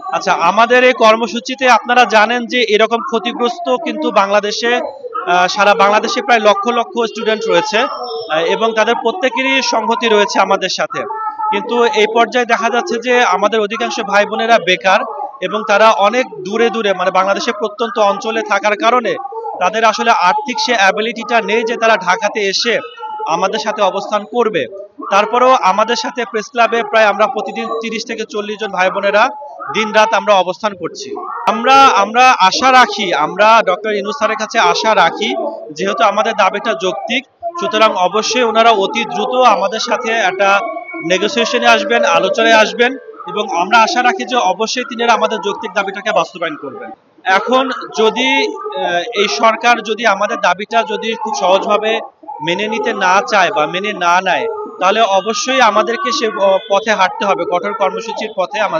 আচ্ছা, আমাদের এই কর্মসূচিতে আপনারা জানেন যে এরকম ক্ষতিগ্রস্ত কিন্তু বাংলাদেশে সারা বাংলাদেশে প্রায় লক্ষ লক্ষ স্টুডেন্ট রয়েছে, এবং তাদের প্রত্যেকেরই সংহতি রয়েছে আমাদের সাথে। কিন্তু এই পর্যায়ে দেখা যাচ্ছে যে আমাদের অধিকাংশ ভাই বোনেরা বেকার, এবং তারা অনেক দূরে দূরে মানে বাংলাদেশের প্রত্যন্ত অঞ্চলে থাকার কারণে তাদের আসলে আর্থিক সে অ্যাবিলিটিটা নেই যে তারা ঢাকাতে এসে আমাদের সাথে অবস্থান করবে। তারপরেও আমাদের সাথে প্রেস ক্লাবে প্রায় আমরা প্রতিদিন 30 থেকে 40 জন ভাই বোনেরা দিন রাত আমরা অবস্থান করছি। আমরা আমরা আশা রাখি, আমরা ডক্টর ইউনূস স্যারের কাছে আশা রাখি, যেহেতু আমাদের দাবিটা যৌক্তিক, সুতরাং অবশ্যই ওনারা অতি দ্রুত আমাদের সাথে একটা নেগোসিয়েশনে আসবেন, আলোচনায় আসবেন, এবং আমরা আশা রাখি যে অবশ্যই তিনারা আমাদের যৌক্তিক দাবিটাকে বাস্তবায়ন করবেন। এখন যদি এই সরকার যদি আমাদের দাবিটা যদি খুব সহজভাবে মেনে নিতে না চায় বা মেনে না নেয়, তাহলে অবশ্যই আমাদেরকে সে পথে হাঁটতে হবে, কঠোর কর্মসূচির পথে আমাদের